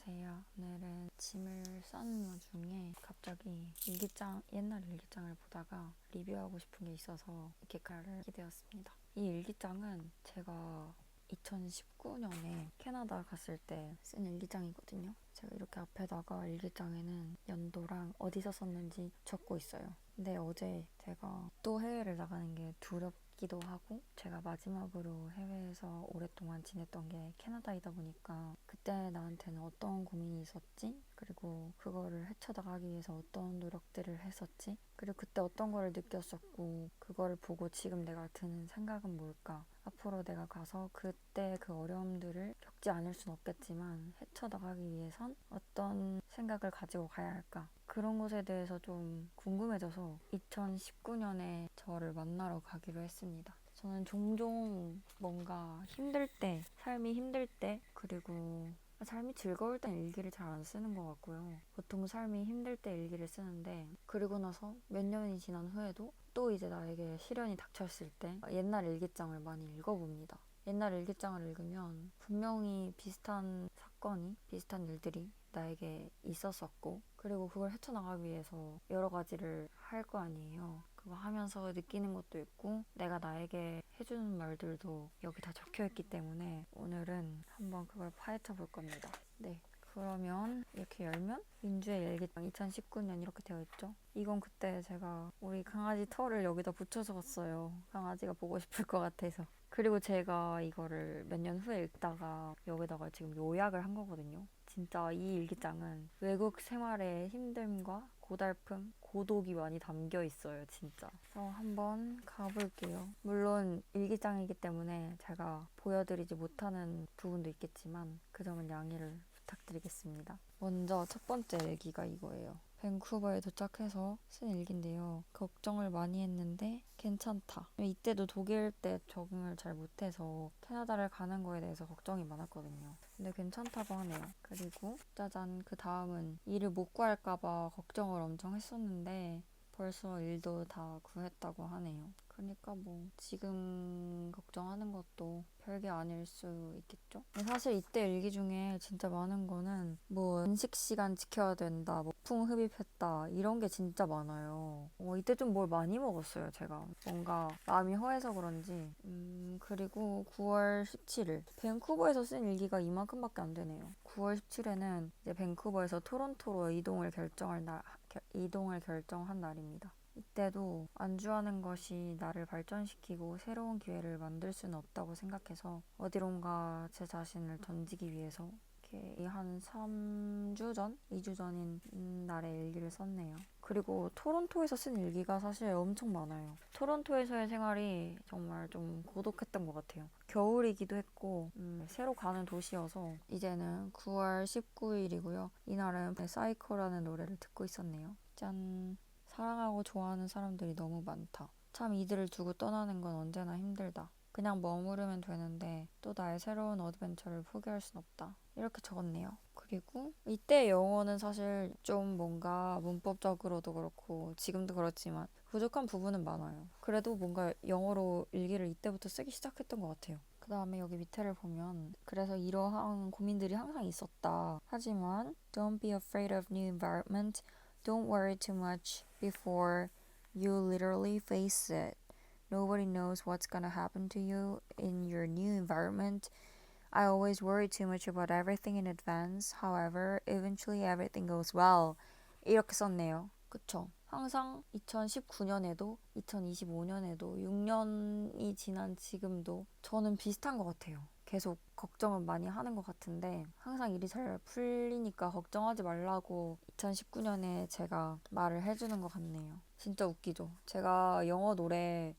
안녕하세요. 오늘은 짐을 싸는 와중에 갑자기 옛날 일기장을 보다가 리뷰하고 싶은 게 있어서 이렇게까를 하게 되었습니다. 이 일기장은 제가 2019년에 캐나다 갔을 때 쓴 일기장이거든요. 제가 이렇게 앞에다가 일기장에는 연도랑 어디서 썼는지 적고 있어요. 근데 어제 제가 또 해외를 나가는 게 두렵기도 하고 제가 마지막으로 해외에서 오랫동안 지냈던 게 캐나다이다 보니까 그때 나한테는 어떤 고민이 있었지? 그리고 그거를 헤쳐나가기 위해서 어떤 노력들을 했었지? 그리고 그때 어떤 거를 느꼈었고 그거를 보고 지금 내가 드는 생각은 뭘까? 앞으로 내가 가서 그때 그 어려움들을 겪지 않을 순 없겠지만 헤쳐나가기 위해선 어떤 생각을 가지고 가야 할까? 그런 것에 대해서 좀 궁금해져서 2019년에 저를 만나러 가기로 했습니다. 저는 종종 뭔가 힘들 때, 삶이 힘들 때, 그리고 삶이 즐거울 땐 일기를 잘 안 쓰는 것 같고요. 보통 삶이 힘들 때 일기를 쓰는데, 그리고 나서 몇 년이 지난 후에도 또 이제 나에게 시련이 닥쳤을 때 옛날 일기장을 많이 읽어봅니다. 옛날 일기장을 읽으면 분명히 비슷한 사건이, 비슷한 일들이 나에게 있었었고, 그리고 그걸 헤쳐나가기 위해서 여러 가지를 할 거 아니에요. 그거 하면서 느끼는 것도 있고 내가 나에게 해주는 말들도 여기 다 적혀있기 때문에 오늘은 한번 그걸 파헤쳐 볼 겁니다. 네. 그러면 이렇게 열면 민주의 일기장 2019년 이렇게 되어 있죠. 이건 그때 제가 우리 강아지 털을 여기다 붙여서 갔어요. 강아지가 보고 싶을 것 같아서. 그리고 제가 이거를 몇 년 후에 읽다가 여기다가 지금 요약을 한 거거든요. 진짜 이 일기장은 외국 생활의 힘듦과 고달픔, 고독이 많이 담겨 있어요, 진짜. 그래서 한번 가볼게요. 물론 일기장이기 때문에 제가 보여드리지 못하는 부분도 있겠지만 그 점은 양해를 부탁드리겠습니다. 먼저 첫 번째 일기가 이거예요. 밴쿠버에 도착해서 쓴 일기인데요. 걱정을 많이 했는데 괜찮다. 이때도 독일 때 적응을 잘 못해서 캐나다를 가는 거에 대해서 걱정이 많았거든요. 근데 괜찮다고 하네요. 그리고 짜잔, 그 다음은 일을 못 구할까봐 걱정을 엄청 했었는데 벌써 일도 다 구했다고 하네요. 그러니까 뭐 지금 걱정하는 것도 별게 아닐 수 있겠죠? 사실 이때 일기 중에 진짜 많은 거는 뭐 음식 시간 지켜야 된다, 뭐 폭풍 흡입했다 이런 게 진짜 많아요. 이때 좀 뭘 많이 먹었어요, 제가. 뭔가 마음이 허해서 그런지. 그리고 9월 17일 밴쿠버에서 쓴 일기가 이만큼밖에 안 되네요. 9월 17일에는 이제 밴쿠버에서 토론토로 이동을 결정한 날입니다. 이때도 안주하는 것이 나를 발전시키고 새로운 기회를 만들 수는 없다고 생각해서 어디론가 제 자신을 던지기 위해서 이렇게 한 3주 전? 2주 전인 날에 일기를 썼네요. 그리고 토론토에서 쓴 일기가 사실 엄청 많아요. 토론토에서의 생활이 정말 좀 고독했던 것 같아요. 겨울이기도 했고 새로 가는 도시여서 이제는 9월 19일이고요. 이날은 사이코라는 노래를 듣고 있었네요. 짠! 사랑하고 좋아하는 사람들이 너무 많다. 참 이들을 두고 떠나는 건 언제나 힘들다. 그냥 머무르면 되는데 또 나의 새로운 어드벤처를 포기할 순 없다. 이렇게 적었네요. 그리고 이때 영어는 사실 좀 뭔가 문법적으로도 그렇고 지금도 그렇지만 부족한 부분은 많아요. 그래도 뭔가 영어로 일기를 이때부터 쓰기 시작했던 것 같아요. 그 다음에 여기 밑에를 보면 그래서 이러한 고민들이 항상 있었다. 하지만 don't be afraid of new environment. Don't worry too much before you literally face it. Nobody knows what's gonna happen to you in your new environment. I always worry too much about everything in advance. However, eventually everything goes well. 이렇게 썼네요. 그쵸? 항상 2019년에도 2025년에도 6년이 지난 지금도 저는 비슷한 것 같아요. 계속 걱정을 많이 하는 것 같은데 항상 일이 잘 풀리니까 걱정하지 말라고 2019년에 제가 말을 해주는 것 같네요. 진짜 웃기죠? 제가 영어 노래?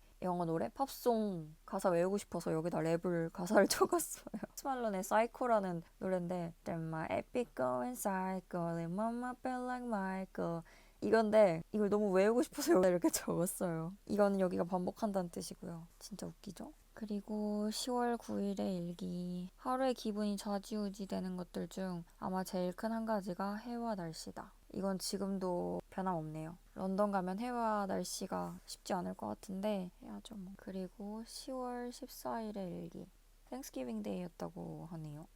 팝송 가사 외우고 싶어서 여기다 랩을 가사를 적었어요. 스말론의 사이코라는 노래인데 Then my epic going psycho Let mama feel like Michael 이건데 이걸 너무 외우고 싶어서 여기다 이렇게 적었어요. 이거는 여기가 반복한다는 뜻이고요. 진짜 웃기죠? 그리고 10월 9일의 일기. 하루의 기분이 좌지우지 되는 것들 중 아마 제일 큰 한 가지가 해와 날씨다. 이건 지금도 변함없네요. 런던 가면 해와 날씨가 쉽지 않을 것 같은데 해야죠 뭐. 그리고 10월 14일의 일기. Thanksgiving Day였다고 하네요.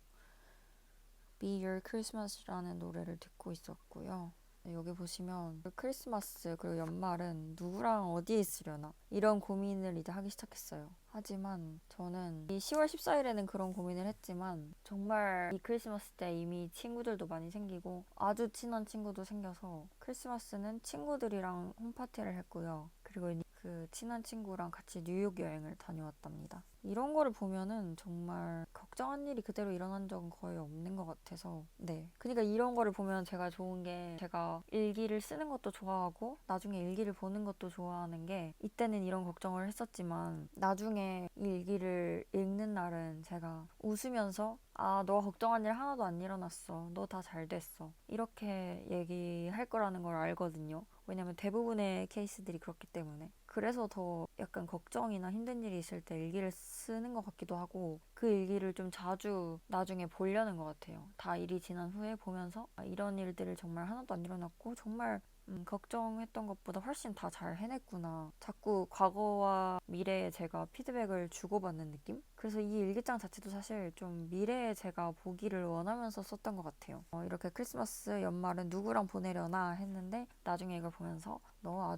Be Your Christmas라는 노래를 듣고 있었고요. 여기 보시면 크리스마스 그리고 연말은 누구랑 어디에 있으려나 이런 고민을 이제 하기 시작했어요. 하지만 저는 이 10월 14일에는 그런 고민을 했지만 정말 이 크리스마스 때 이미 친구들도 많이 생기고 아주 친한 친구도 생겨서 크리스마스는 친구들이랑 홈파티를 했고요. 그리고 그 친한 친구랑 같이 뉴욕 여행을 다녀왔답니다. 이런 거를 보면은 정말 걱정한 일이 그대로 일어난 적은 거의 없는 것 같아서 네. 그러니까 이런 거를 보면 제가 좋은 게 제가 일기를 쓰는 것도 좋아하고 나중에 일기를 보는 것도 좋아하는 게 이때는 이런 걱정을 했었지만 나중에 이 일기를 읽는 날은 제가 웃으면서 아, 너가 걱정한 일 하나도 안 일어났어. 너 다 잘 됐어. 이렇게 얘기할 거라는 걸 알거든요. 왜냐면 대부분의 케이스들이 그렇기 때문에. 그래서 더 약간 걱정이나 힘든 일이 있을 때 일기를 쓰는 것 같기도 하고 그 일기를 좀 자주 나중에 보려는 것 같아요. 다 일이 지난 후에 보면서 아, 이런 일들을 정말 하나도 안 일어났고 정말 걱정했던 것보다 훨씬 다 잘 해냈구나. 자꾸 과거와 미래에 제가 피드백을 주고받는 느낌? 그래서 이 일기장 자체도 사실 좀 미래에 제가 보기를 원하면서 썼던 것 같아요. 이렇게 크리스마스 연말은 누구랑 보내려나 했는데 나중에 이걸 보면서 너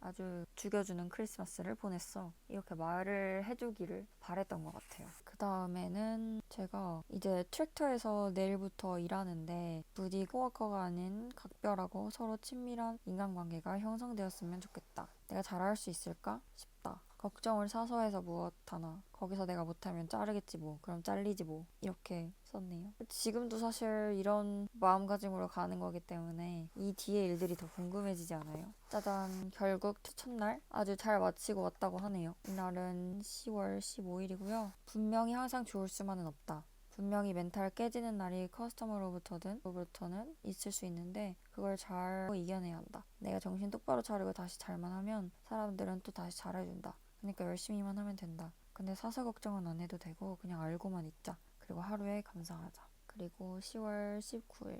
아주 죽여주는 크리스마스를 보냈어. 이렇게 말을 해주기를 바랬던 것 같아요. 그 다음에는 제가 이제 트랙터에서 내일부터 일하는데 부디 코워커가 아닌 각별하고 서로 친밀한 인간관계가 형성되었으면 좋겠다. 내가 잘할 수 있을까 싶다. 걱정을 사서 해서 무엇하나. 거기서 내가 못하면 자르겠지 뭐. 그럼 잘리지 뭐. 이렇게 썼네요. 지금도 사실 이런 마음가짐으로 가는 거기 때문에 이 뒤에 일들이 더 궁금해지지 않아요? 짜잔. 결국 첫날 아주 잘 마치고 왔다고 하네요. 이날은 10월 15일이고요. 분명히 항상 좋을 수만은 없다. 분명히 멘탈 깨지는 날이 커스터머로부터는 있을 수 있는데 그걸 잘 이겨내야 한다. 내가 정신 똑바로 차리고 다시 잘만 하면 사람들은 또 다시 잘해준다. 그러니까 열심히만 하면 된다. 근데 사서 걱정은 안 해도 되고 그냥 알고만 있자. 그리고 하루에 감사하자. 그리고 10월 19일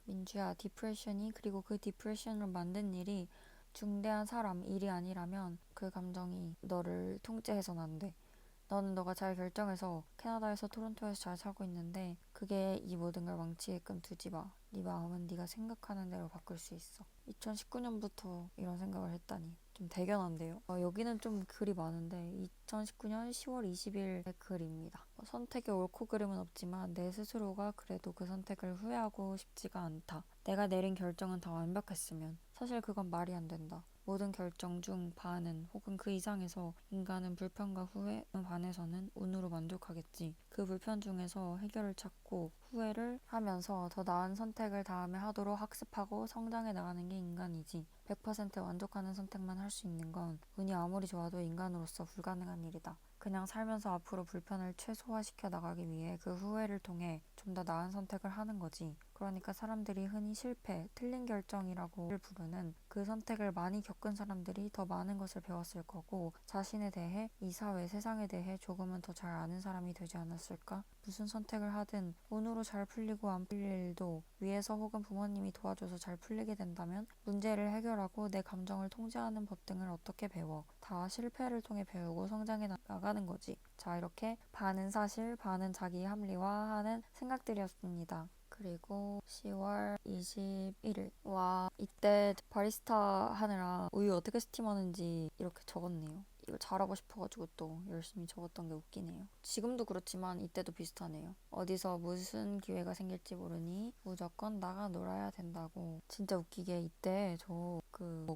민주야, 디프레션이 그리고 그 디프레션을 만든 일이 중대한 일이 아니라면 그 감정이 너를 통제해선 안 돼. 너는 너가 잘 결정해서 캐나다에서 토론토에서 잘 살고 있는데 그게 이 모든 걸 망치게끔 두지 마. 네 마음은 네가 생각하는 대로 바꿀 수 있어. 2019년부터 이런 생각을 했다니 좀 대견한데요. 여기는 좀 글이 많은데 2019년 10월 20일의 글입니다. 선택에 옳고 그름은 없지만 내 스스로가 그래도 그 선택을 후회하고 싶지가 않다. 내가 내린 결정은 다 완벽했으면 사실 그건 말이 안 된다. 모든 결정 중 반은 혹은 그 이상에서 인간은 불편과 후회 반에서는 운으로 만족하겠지. 그 불편 중에서 해결을 찾고 후회를 하면서 더 나은 선택을 다음에 하도록 학습하고 성장해 나가는 게 인간이지. 100% 만족하는 선택만 할 수 있는 건 운이 아무리 좋아도 인간으로서 불가능한 일이다. 그냥 살면서 앞으로 불편을 최소화시켜 나가기 위해 그 후회를 통해 좀 더 나은 선택을 하는 거지. 그러니까 사람들이 흔히 실패, 틀린 결정이라고 부르는 그 선택을 많이 겪은 사람들이 더 많은 것을 배웠을 거고 자신에 대해, 이 사회, 세상에 대해 조금은 더 잘 아는 사람이 되지 않았을까? 무슨 선택을 하든 운으로 잘 풀리고 안 풀릴 일도 위에서 혹은 부모님이 도와줘서 잘 풀리게 된다면 문제를 해결하고 내 감정을 통제하는 법 등을 어떻게 배워? 다 실패를 통해 배우고 성장해 나가는 거지. 자, 이렇게 반은 사실, 반은 자기 합리화하는 생각들이었습니다. 그리고 10월 21일. 와, 이때 바리스타 하느라 우유 어떻게 스팀하는지 이렇게 적었네요. 이거 잘하고 싶어가지고 또 열심히 적었던 게 웃기네요. 지금도 그렇지만 이때도 비슷하네요. 어디서 무슨 기회가 생길지 모르니 무조건 나가 놀아야 된다고. 진짜 웃기게 이때 저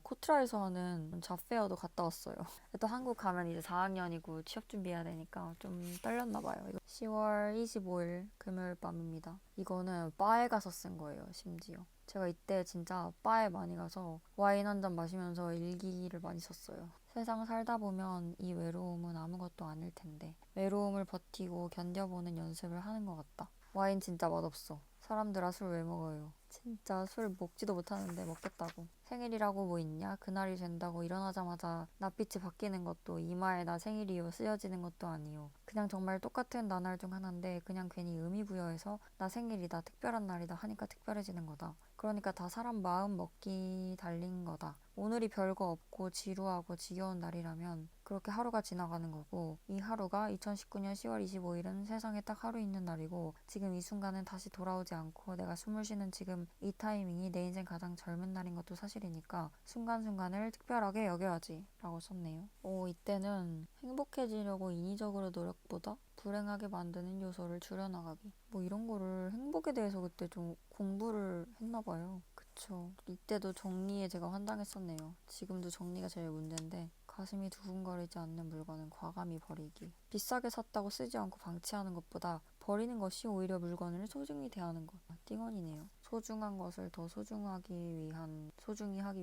코트라에서 하는 잡페어도 갔다 왔어요. 또 한국 가면 이제 4학년이고 취업 준비해야 되니까 좀 떨렸나 봐요. 이거 10월 25일 금요일 밤입니다. 이거는 바에 가서 쓴 거예요, 심지어. 제가 이때 진짜 바에 많이 가서 와인 한 잔 마시면서 일기를 많이 썼어요. 세상 살다 보면 이 외로움은 아무것도 아닐 텐데 외로움을 버티고 견뎌보는 연습을 하는 것 같다. 와인 진짜 맛없어. 사람들아 술 왜 먹어요? 진짜 술 먹지도 못하는데 먹겠다고. 생일이라고 뭐 있냐? 그날이 된다고 일어나자마자 낯빛이 바뀌는 것도 이마에 나 생일이요 쓰여지는 것도 아니요. 그냥 정말 똑같은 나날 중 하나인데 그냥 괜히 의미 부여해서 나 생일이다, 특별한 날이다 하니까 특별해지는 거다. 그러니까 다 사람 마음 먹기 달린 거다. 오늘이 별거 없고 지루하고 지겨운 날이라면 그렇게 하루가 지나가는 거고, 이 하루가 2019년 10월 25일은 세상에 딱 하루 있는 날이고, 지금 이 순간은 다시 돌아오지 않고 내가 숨을 쉬는 지금 이 타이밍이 내 인생 가장 젊은 날인 것도 사실이니까 순간순간을 특별하게 여겨야지 라고 썼네요. 이때는 행복해지려고 인위적으로 노력보다 불행하게 만드는 요소를 줄여나가기, 뭐 이런 거를 행복에 대해서 그때 좀 공부를 했나 봐요. 그쵸. 이때도 정리에 제가 환장했었네요. 지금도 정리가 제일 문제인데, 가슴이 두근거리지 않는 물건은 과감히 버리기. 비싸게 샀다고 쓰지 않고 방치하는 것보다 버리는 것이 오히려 물건을 소중히 대하는 것. 띵언이네요. 소중한 것을 더 소중히 하기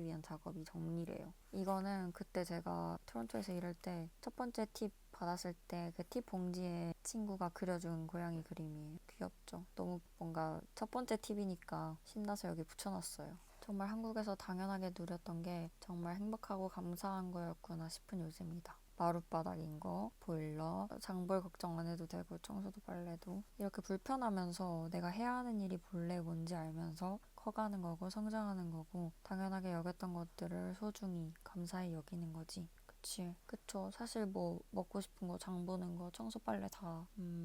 위한 작업이 정리래요. 이거는 그때 제가 토론토에서 일할 때 첫 번째 팁 받았을 때 그 팁 봉지에 친구가 그려준 고양이 그림이에요. 귀엽죠? 너무 뭔가 첫 번째 팁이니까 신나서 여기 붙여놨어요. 정말 한국에서 당연하게 누렸던 게 정말 행복하고 감사한 거였구나 싶은 요즘이다. 마룻바닥인 거, 보일러, 장볼 걱정 안 해도 되고 청소도 빨래도 이렇게 불편하면서 내가 해야 하는 일이 본래 뭔지 알면서 커가는 거고 성장하는 거고 당연하게 여겼던 것들을 소중히 감사히 여기는 거지. 그치. 그쵸. 사실 뭐 먹고 싶은 거, 장 보는 거, 청소 빨래 다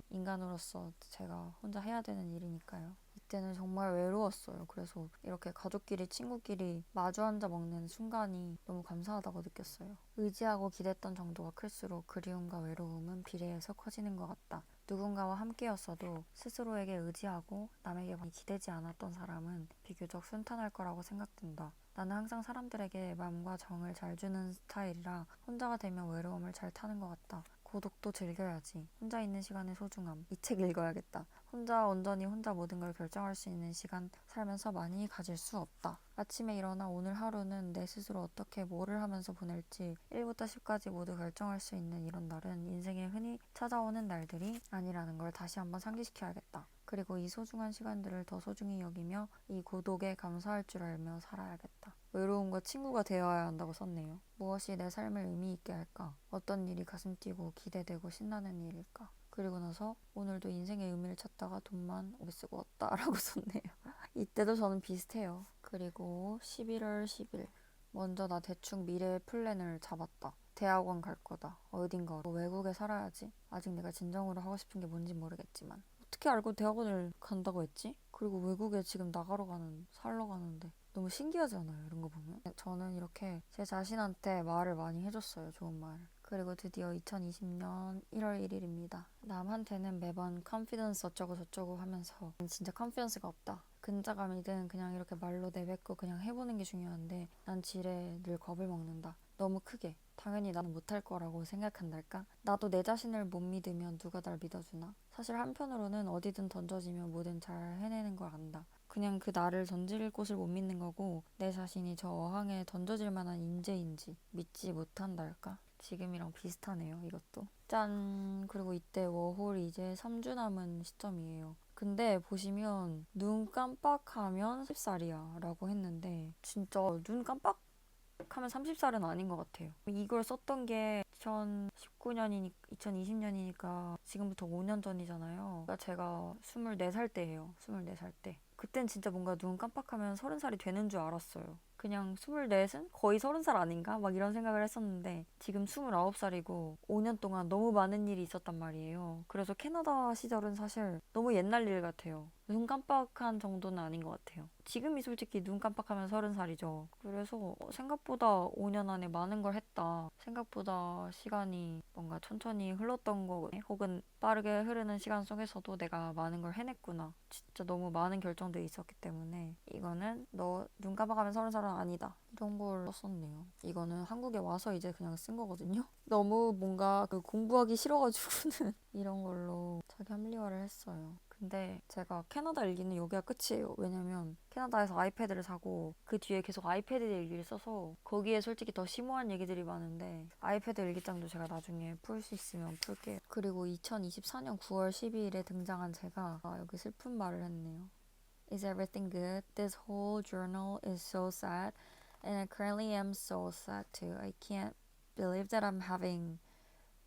인간으로서 제가 혼자 해야 되는 일이니까요. 이때는 정말 외로웠어요. 그래서 이렇게 가족끼리, 친구끼리 마주 앉아 먹는 순간이 너무 감사하다고 느꼈어요. 의지하고 기댔던 정도가 클수록 그리움과 외로움은 비례해서 커지는 것 같다. 누군가와 함께였어도 스스로에게 의지하고 남에게 많이 기대지 않았던 사람은 비교적 순탄할 거라고 생각된다. 나는 항상 사람들에게 마음과 정을 잘 주는 스타일이라 혼자가 되면 외로움을 잘 타는 것 같다. 고독도 즐겨야지. 혼자 있는 시간의 소중함. 이 책 읽어야겠다. 온전히 혼자 모든 걸 결정할 수 있는 시간 살면서 많이 가질 수 없다. 아침에 일어나 오늘 하루는 내 스스로 어떻게 뭐를 하면서 보낼지 1부터 10까지 모두 결정할 수 있는 이런 날은 인생에 흔히 찾아오는 날들이 아니라는 걸 다시 한번 상기시켜야겠다. 그리고 이 소중한 시간들을 더 소중히 여기며 이 고독에 감사할 줄 알며 살아야겠다. 외로움과 친구가 되어야 한다고 썼네요. 무엇이 내 삶을 의미 있게 할까? 어떤 일이 가슴 뛰고 기대되고 신나는 일일까? 그리고 나서 오늘도 인생의 의미를 찾다가 돈만 오래 쓰고 왔다라고 썼네요. 이때도 저는 비슷해요. 그리고 11월 10일 먼저 나 대충 미래의 플랜을 잡았다. 대학원 갈 거다. 어딘가 외국에 살아야지. 아직 내가 진정으로 하고 싶은 게 뭔지 모르겠지만 어떻게 알고 대학원을 간다고 했지? 그리고 외국에 지금 살러 가는데 너무 신기하지 않아요? 이런 거 보면. 저는 이렇게 제 자신한테 말을 많이 해줬어요. 좋은 말. 그리고 드디어 2020년 1월 1일입니다. 남한테는 매번 컨피던스 어쩌고 저쩌고 하면서 진짜 컨피던스가 없다. 근자감이든 그냥 이렇게 말로 내뱉고 그냥 해보는 게 중요한데 난 지레 늘 겁을 먹는다. 너무 크게. 당연히 나는 못할 거라고 생각한달까? 나도 내 자신을 못 믿으면 누가 날 믿어주나? 사실 한편으로는 어디든 던져지면 뭐든 잘 해내는 걸 안다. 그냥 그 나를 던질 곳을 못 믿는 거고 내 자신이 저 어항에 던져질 만한 인재인지 믿지 못한달까? 지금이랑 비슷하네요, 이것도. 짠! 그리고 이때 워홀이 이제 3주 남은 시점이에요. 근데 보시면 눈 깜빡하면 30살이야 라고 했는데 진짜 눈 깜빡하면 30살은 아닌 것 같아요. 이걸 썼던 게 2020년이니까 지금부터 5년 전이잖아요. 그러니까 제가 24살 때예요. 24살 때. 그땐 진짜 뭔가 눈 깜빡하면 30살이 되는 줄 알았어요. 그냥 24은 거의 30살 아닌가? 막 이런 생각을 했었는데 지금 29살이고 5년 동안 너무 많은 일이 있었단 말이에요. 그래서 캐나다 시절은 사실 너무 옛날 일 같아요. 눈 깜빡한 정도는 아닌 것 같아요. 지금이 솔직히 눈 깜빡하면 30살이죠. 그래서 생각보다 5년 안에 많은 걸 했다. 생각보다 시간이 뭔가 천천히 흘렀던 거 혹은 빠르게 흐르는 시간 속에서도 내가 많은 걸 해냈구나. 진짜 너무 많은 결정들이 있었기 때문에 이거는 너 눈 감아가면 30살은 아니다. 이런 걸 썼네요. 이거는 한국에 와서 이제 그냥 쓴 거거든요. 너무 뭔가 그 공부하기 싫어가지고는 이런 걸로 자기 합리화를 했어요. 근데 제가 캐나다 일기는 여기가 끝이에요. 왜냐면 캐나다에서 아이패드를 사고 그 뒤에 계속 아이패드 일기를 써서 거기에 솔직히 더 심오한 얘기들이 많은데 아이패드 일기장도 제가 나중에 풀 수 있으면 풀게요. 그리고 2024년 9월 12일에 등장한 제가 여기 슬픈 말을 했네요. Is everything good? This whole journal is so sad, and I currently am so sad too. I can't believe that I'm having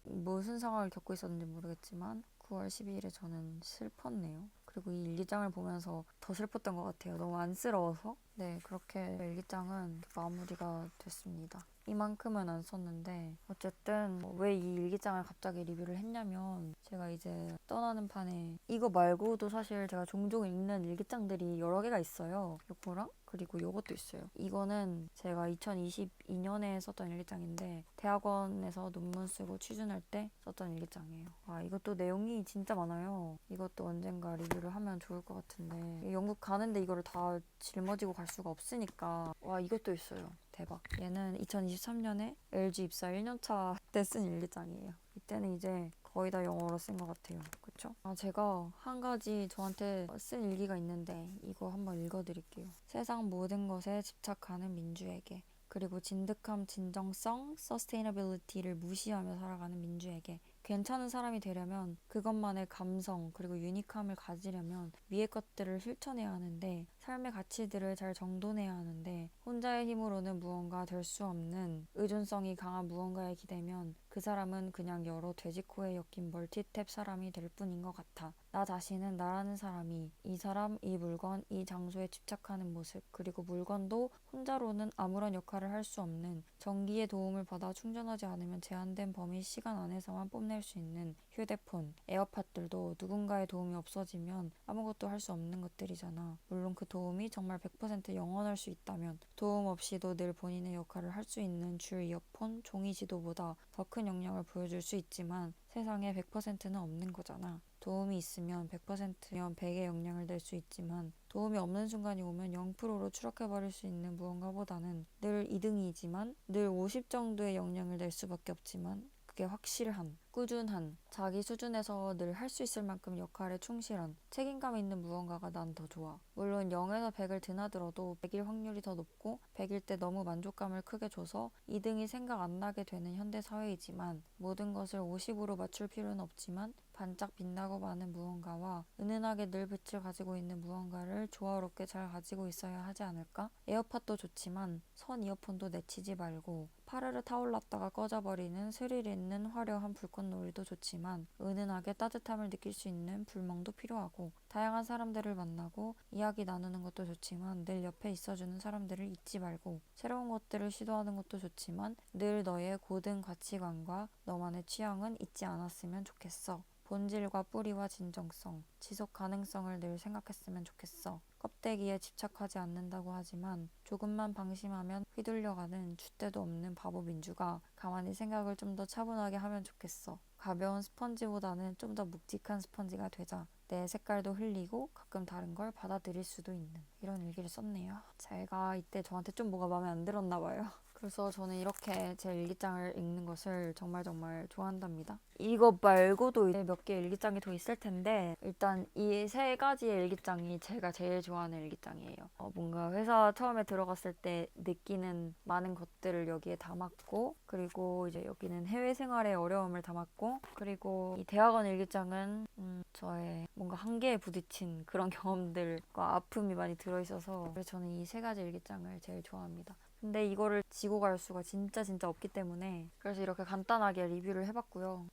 무슨 상황을 겪고 있었는지 모르겠지만 9월 12일에 저는 슬펐네요. 그리고 이 일기장을 보면서 더 슬펐던 것 같아요. 너무 안쓰러워서. 네, 그렇게 일기장은 마무리가 됐습니다. 이만큼은 안 썼는데 어쨌든 왜 이 일기장을 갑자기 리뷰를 했냐면 제가 이제 떠나는 판에 이거 말고도 사실 제가 종종 읽는 일기장들이 여러 개가 있어요. 요거랑 그리고 요것도 있어요. 이거는 제가 2022년에 썼던 일기장인데 대학원에서 논문 쓰고 취준할 때 썼던 일기장이에요. 아, 이것도 내용이 진짜 많아요. 이것도 언젠가 리뷰를 하면 좋을 것 같은데 영국 가는데 이거를 다 짊어지고 갈 수가 없으니까. 와, 이것도 있어요. 대박. 얘는 2023년에 LG 입사 1년차 때 쓴 일기장이에요. 이때는 이제 거의 다 영어로 쓴 것 같아요. 그쵸? 아, 제가 한 가지 저한테 쓴 일기가 있는데 이거 한번 읽어드릴게요. 세상 모든 것에 집착하는 민주에게, 그리고 진득함, 진정성, 서스테이너빌리티를 무시하며 살아가는 민주에게, 괜찮은 사람이 되려면 그것만의 감성 그리고 유니크함을 가지려면 위의 것들을 실천해야 하는데 삶의 가치들을 잘 정돈해야 하는데 혼자의 힘으로는 무언가 될 수 없는 의존성이 강한 무언가에 기대면 그 사람은 그냥 여러 돼지코에 엮인 멀티탭 사람이 될 뿐인 것 같아. 나 자신은 나라는 사람이 이 사람, 이 물건, 이 장소에 집착하는 모습, 그리고 물건도 혼자로는 아무런 역할을 할 수 없는, 전기의 도움을 받아 충전하지 않으면 제한된 범위 시간 안에서만 뽐낼 수 있는 휴대폰, 에어팟들도 누군가의 도움이 없어지면 아무것도 할 수 없는 것들이잖아. 물론 그 도움이 정말 100% 영원할 수 있다면 도움 없이도 늘 본인의 역할을 할 수 있는 줄 이어폰, 종이 지도보다 더 큰 영향을 보여줄 수 있지만 세상에 100%는 없는 거잖아. 도움이 있으면 100%면 100의 영향을 낼 수 있지만 도움이 없는 순간이 오면 0%로 추락해버릴 수 있는 무언가보다는 늘 2등이지만 늘 50 정도의 영향을 낼 수밖에 없지만 그게 확실한, 꾸준한, 자기 수준에서 늘 할 수 있을 만큼 역할에 충실한, 책임감 있는 무언가가 난 더 좋아. 물론 0에서 100을 드나들어도 100일 확률이 더 높고 100일 때 너무 만족감을 크게 줘서 2등이 생각 안 나게 되는 현대 사회이지만 모든 것을 50으로 맞출 필요는 없지만 반짝 빛나고 많은 무언가와 은은하게 늘 빛을 가지고 있는 무언가를 조화롭게 잘 가지고 있어야 하지 않을까? 에어팟도 좋지만 선 이어폰도 내치지 말고 파르르 타올랐다가 꺼져버리는 스릴 있는 화려한 불꽃놀이도 좋지만 은은하게 따뜻함을 느낄 수 있는 불멍도 필요하고 다양한 사람들을 만나고 이야기 나누는 것도 좋지만 늘 옆에 있어주는 사람들을 잊지 말고 새로운 것들을 시도하는 것도 좋지만 늘 너의 고든 가치관과 너만의 취향은 잊지 않았으면 좋겠어. 본질과 뿌리와 진정성, 지속 가능성을 늘 생각했으면 좋겠어. 껍데기에 집착하지 않는다고 하지만 조금만 방심하면 휘둘려가는 줏대도 없는 바보 민주가 가만히 생각을 좀 더 차분하게 하면 좋겠어. 가벼운 스펀지보다는 좀 더 묵직한 스펀지가 되자. 내 색깔도 흘리고 가끔 다른 걸 받아들일 수도 있는 이런 일기를 썼네요. 제가 이때 저한테 좀 뭐가 마음에 안 들었나 봐요. 그래서 저는 이렇게 제 일기장을 읽는 것을 정말 좋아한답니다. 이거 말고도 몇 개 일기장이 더 있을 텐데 일단 이 세 가지의 일기장이 제가 제일 좋아하는 일기장이에요. 뭔가 회사 처음에 들어갔을 때 느끼는 많은 것들을 여기에 담았고 그리고 이제 여기는 해외 생활의 어려움을 담았고 그리고 이 대학원 일기장은 저의 뭔가 한계에 부딪힌 그런 경험들과 아픔이 많이 들어있어서 그래서 저는 이 세 가지 일기장을 제일 좋아합니다. 근데 이거를 지고 갈 수가 진짜 없기 때문에 그래서 이렇게 간단하게 리뷰를 해봤고요.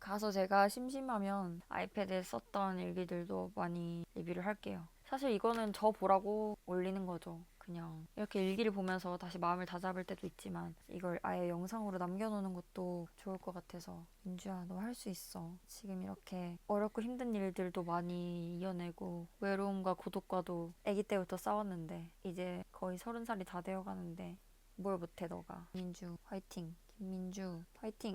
가서 제가 심심하면 아이패드에 썼던 일기들도 많이 리뷰를 할게요. 사실 이거는 저 보라고 올리는 거죠. 그냥 이렇게 일기를 보면서 다시 마음을 다잡을 때도 있지만 이걸 아예 영상으로 남겨놓는 것도 좋을 것 같아서 민주야 너 할 수 있어. 지금 이렇게 어렵고 힘든 일들도 많이 이겨내고 외로움과 고독과도 아기 때부터 싸웠는데 이제 거의 30살이 다 되어가는데 뭘 못해 너가. 민주 화이팅. 김민주 화이팅.